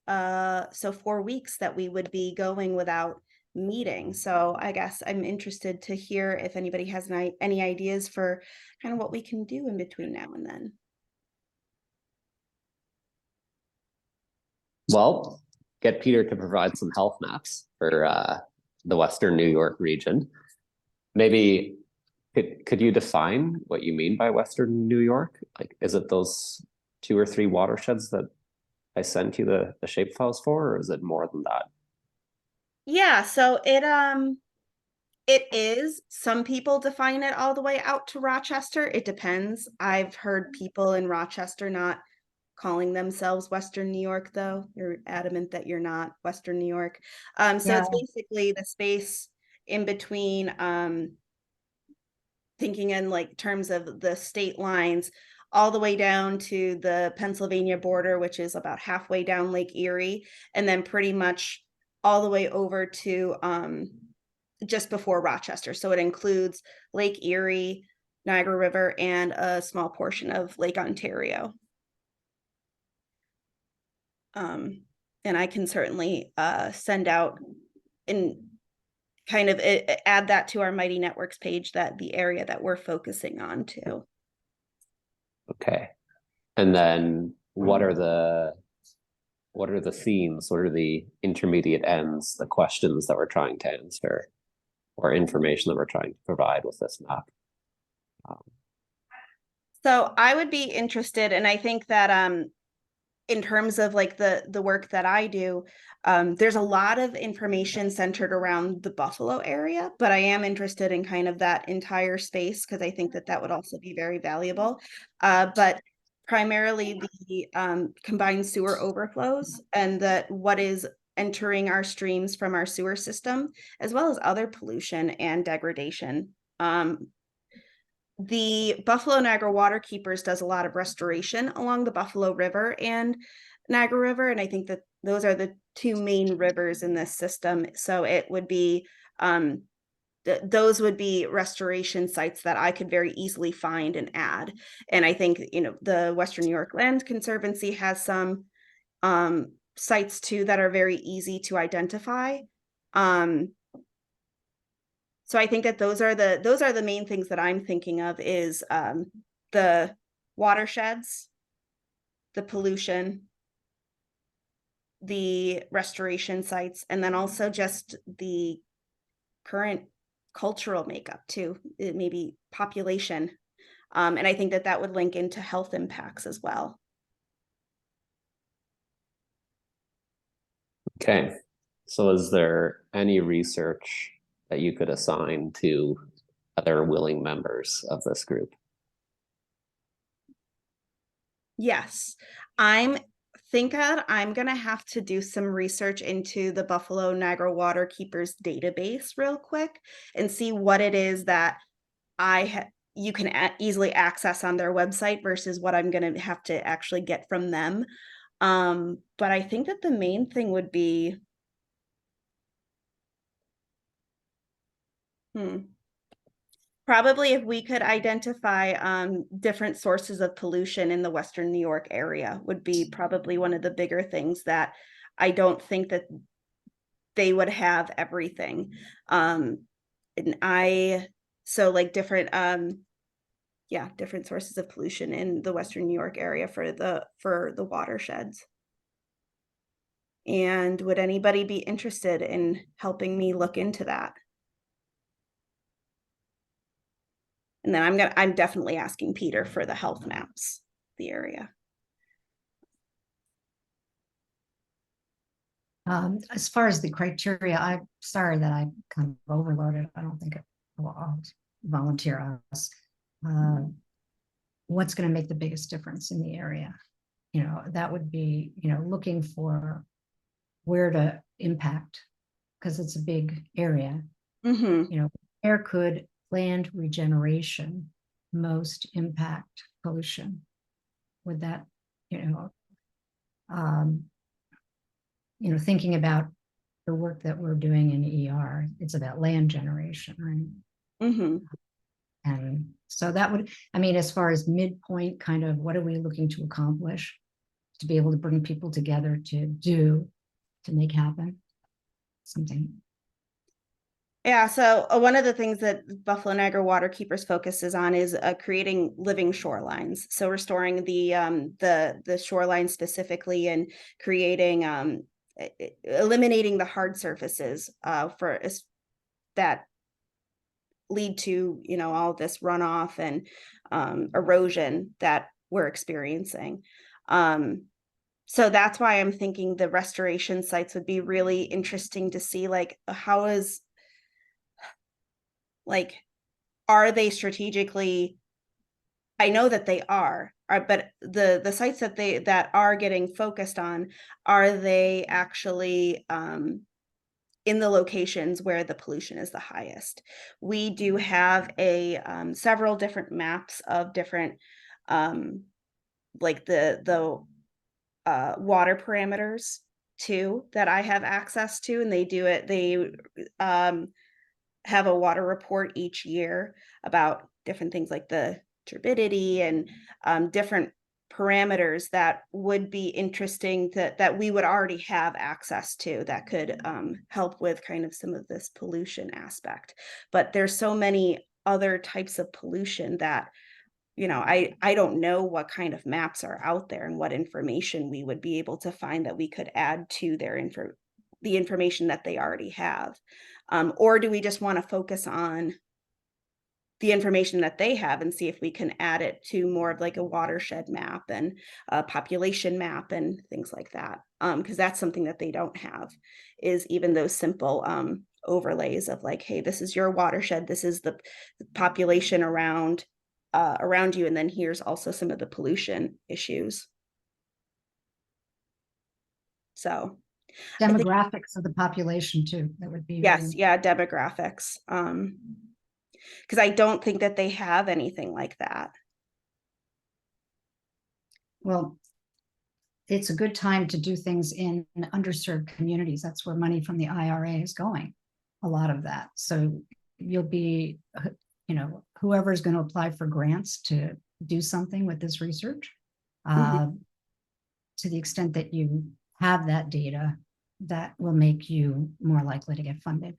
so 4 weeks that we would be going without meeting. So I guess I'm interested to hear if anybody has any ideas for kind of what we can do in between now and then. Well, get Peter to provide some health maps for the Western New York region. Maybe could you define what you mean by Western New York? Like, is it those 2 or 3 watersheds that I sent you the shapefiles for, or is it more than that? Yeah, so it is, some people define it all the way out to Rochester. It depends. I've heard people in Rochester not calling themselves Western New York, though. You're adamant that you're not Western New York. So it's basically the space in between thinking in like terms of the state lines, all the way down to the Pennsylvania border, which is about halfway down Lake Erie, and then pretty much all the way over to just before Rochester. So it includes Lake Erie, Niagara River, and a small portion of Lake Ontario. And I can certainly send out and kind of add that to our Mighty Networks page, that the area that we're focusing on too. Okay. And then what are the themes? What are the intermediate ends, the questions that we're trying to answer, or information that we're trying to provide with this map? So I would be interested, and I think that in terms of like the work that I do, there's a lot of information centered around the Buffalo area, but I am interested in kind of that entire space because I think that that would also be very valuable. But primarily the combined sewer overflows and that what is entering our streams from our sewer system, as well as other pollution and degradation. The Buffalo Niagara Water Keepers does a lot of restoration along the Buffalo River and Niagara River, and I think that those are the two main rivers in this system. So it would be those would be restoration sites that I could very easily find and add. And I think, you know, the Western New York Land Conservancy has some sites too that are very easy to identify. So I think that those are the main things that I'm thinking of is the watersheds, the pollution, the restoration sites, and then also just the current cultural makeup too, maybe population. And I think that that would link into health impacts as well. Okay. So is there any research that you could assign to other willing members of this group? Yes, I'm gonna have to do some research into the Buffalo Niagara Water Keepers database real quick and see what it is that you can easily access on their website versus what I'm gonna have to actually get from them. But I think that the main thing would be probably if we could identify different sources of pollution in the Western New York area would be probably one of the bigger things that I don't think that they would have everything. And so like different different sources of pollution in the Western New York area for the watersheds. And would anybody be interested in helping me look into that? And then I'm definitely asking Peter for the health maps, the area. As far as the criteria, I'm sorry that I kind of overloaded. I don't think I'll volunteer us. What's going to make the biggest difference in the area? You know, that would be, you know, looking for where to impact, because it's a big area. Mm-hmm. You know, where could land regeneration most impact pollution? Would that, thinking about the work that we're doing in ER, it's about land generation, right? Mm-hmm. And so that would, I mean, as far as midpoint, kind of what are we looking to accomplish to be able to bring people together to make happen something. Yeah, so one of the things that Buffalo Niagara Water Keepers focuses on is creating living shorelines. So restoring the shoreline specifically and creating eliminating the hard surfaces that lead to all this runoff and erosion that we're experiencing. So that's why I'm thinking the restoration sites would be really interesting to see, like, are they strategically? I know that they are, but the sites that are getting focused on, are they actually in the locations where the pollution is the highest. We do have several different maps of different like the water parameters too that I have access to, and they have a water report each year about different things like the turbidity and different parameters that would be interesting that we would already have access to that could help with kind of some of this pollution aspect. But there's so many other types of pollution that, you know, I don't know what kind of maps are out there and what information we would be able to find that we could add to the information that they already have. Or do we just want to focus on the information that they have and see if we can add it to more of like a watershed map and a population map and things like that? Because that's something that they don't have, is even those simple overlays of like, hey, this is your watershed, this is the population around you, and then here's also some of the pollution issues. So I think, Demographics of the population too, that would be. yes, yeah, demographics. Because I don't think that they have anything like that. Well, it's a good time to do things in underserved communities. That's where money from the IRA is going, a lot of that. So you'll be, you know, whoever is going to apply for grants to do something with this research, to the extent that you have that data, that will make you more likely to get funded.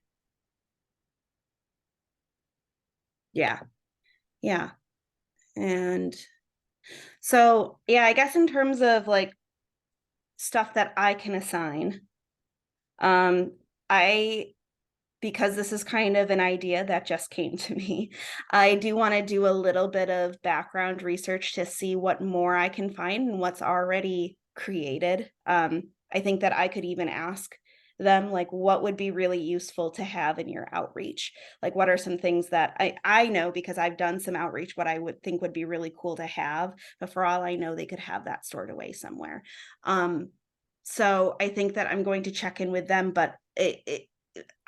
Yeah. Yeah. And so, yeah, I guess in terms of like stuff that I can assign, because this is kind of an idea that just came to me, I do want to do a little bit of background research to see what more I can find and what's already created. I think that I could even ask them, like, what would be really useful to have in your outreach? Like, what are some things that I know, because I've done some outreach, what I would think would be really cool to have, but for all I know, they could have that stored away somewhere. So I think that I'm going to check in with them, but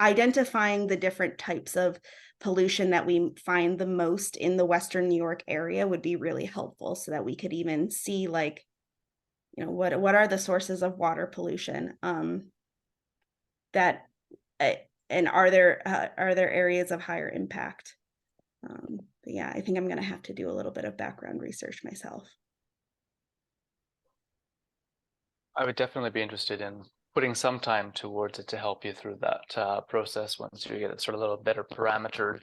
identifying the different types of pollution that we find the most in the Western New York area would be really helpful, so that we could even see, like, you know, what are the sources of water pollution, that and are there areas of higher impact? But yeah, I think I'm going to have to do a little bit of background research myself. I would definitely be interested in putting some time towards it to help you through that process once you get it sort of a little better parametered.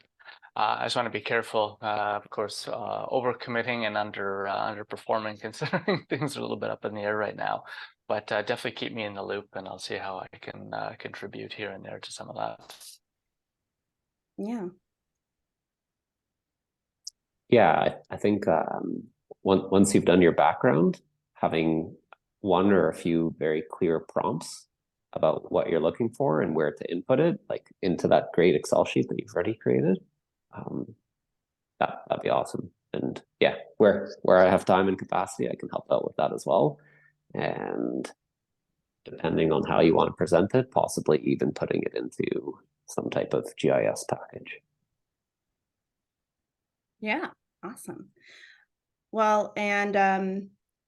I just want to be careful, of course, overcommitting and underperforming, considering things are a little bit up in the air right now. But definitely keep me in the loop, and I'll see how I can contribute here and there to some of that. Yeah. Yeah, I think once you've done your background, having one or a few very clear prompts about what you're looking for and where to input it, like into that great Excel sheet that you've already created, that'd be awesome. And yeah, where I have time and capacity, I can help out with that as well. And depending on how you want to present it, possibly even putting it into some type of GIS package. Yeah, awesome. Well, and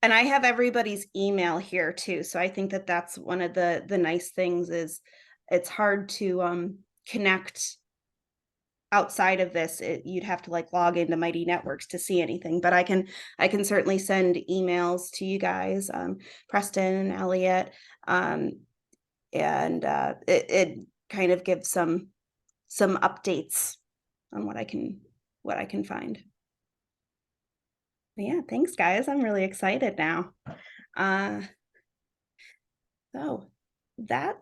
I have everybody's email here too, so I think that that's one of the nice things, is it's hard to connect outside of this. You'd have to like log into Mighty Networks to see anything, but I can certainly send emails to you guys, Preston and Elliot, and it kind of gives some updates on what I can find. But yeah, thanks guys. I'm really excited now. So that,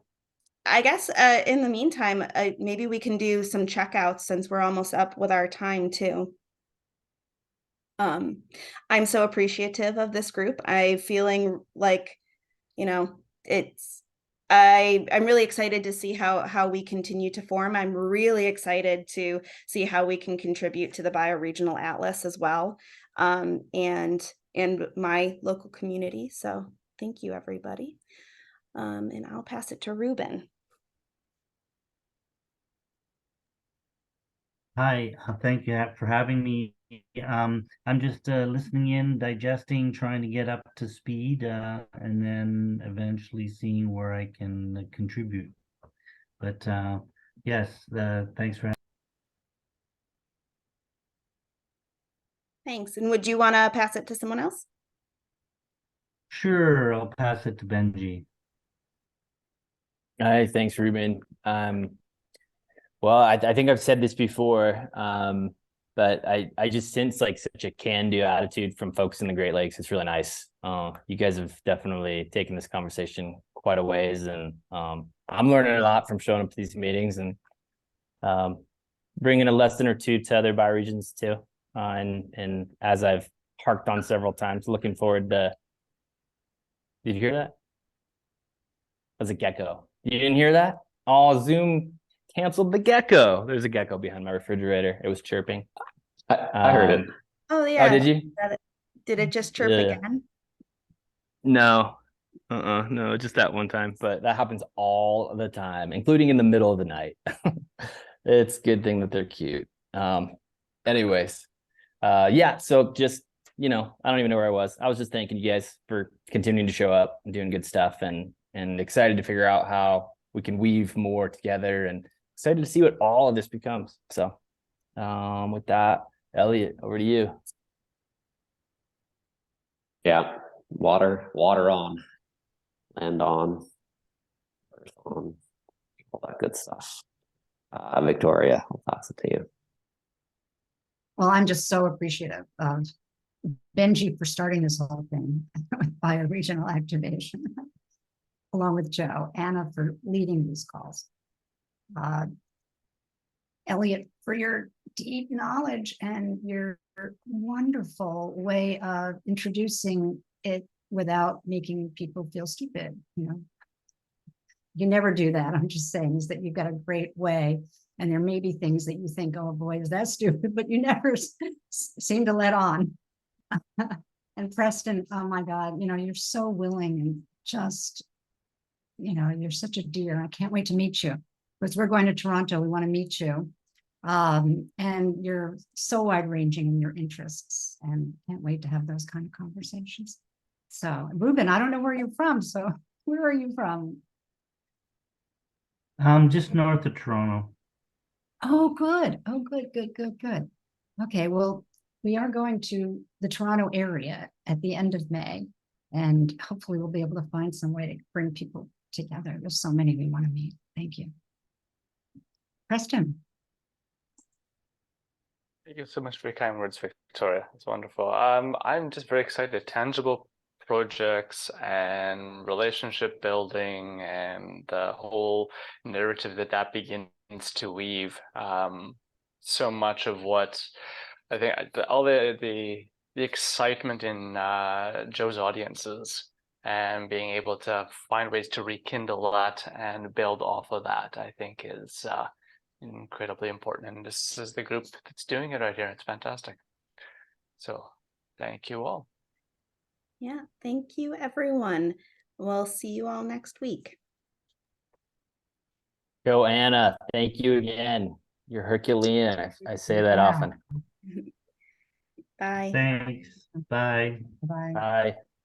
I guess, in the meantime, maybe we can do some checkouts since we're almost up with our time too. I'm so appreciative of this group. I'm feeling like, you know, I'm really excited to see how we continue to form. I'm really excited to see how we can contribute to the Bioregional Atlas as well, and my local community. So thank you, everybody. And I'll pass it to Ruben. Hi, thank you for having me. I'm just listening in, digesting, trying to get up to speed, and then eventually seeing where I can contribute. But yes, thanks for. Thanks. And would you want to pass it to someone else? Sure, I'll pass it to Benji. Hi, thanks, Ruben. Well, I think I've said this before, but I just sense like such a can-do attitude from folks in the Great Lakes. It's really nice. You guys have definitely taken this conversation quite a ways, and I'm learning a lot from showing up to these meetings and bringing a lesson or two to other bioregions too. And as I've harked on several times, looking forward to. Did you hear that? That was a gecko. You didn't hear that? Oh, Zoom canceled the gecko. There's a gecko behind my refrigerator. It was chirping. I heard it. Oh yeah. Oh, did you? Did it just chirp Yeah. again? No. No, just that one time. But that happens all the time, including in the middle of the night. It's a good thing that they're cute. Anyways, yeah, so just, I don't even know where I was. I was just thanking you guys for continuing to show up and doing good stuff, and excited to figure out how we can weave more together, and excited to see what all of this becomes. So with that, Elliot, over to you. Yeah, water on, land on, earth on, all that good stuff. Victoria, I'll pass it to you. Well, I'm just so appreciative of Benji for starting this whole thing with bioregional activation, along with Joe, Anna for leading these calls, Elliot for your deep knowledge and your wonderful way of introducing it without making people feel stupid. You never do that. I'm just saying is that you've got a great way, and there may be things that you think, oh boy, is that stupid, but you never seem to let on. And Preston, oh my God, you're so willing and just, you're such a dear. I can't wait to meet you because we're going to Toronto. We want to meet you. And you're so wide ranging in your interests, and can't wait to have those kind of conversations. So Ruben, I don't know where you're from. So where are you from? Just north of Toronto. Oh, good. Oh, good. Okay, well, we are going to the Toronto area at the end of May, and hopefully we'll be able to find some way to bring people together. There's so many we want to meet. Thank you. Preston. Thank you so much for your kind words, Victoria. It's wonderful. I'm just very excited. Tangible projects and relationship building and the whole narrative that begins to weave. So much of what I think all the excitement in Joe's audiences and being able to find ways to rekindle that and build off of that, I think is incredibly important. And this is the group that's doing it right here. It's fantastic. So thank you all. Yeah, thank you, everyone. We'll see you all next week. Joanna, thank you again. You're Herculean. I say that often. Bye. Thanks. Bye. Bye. Bye.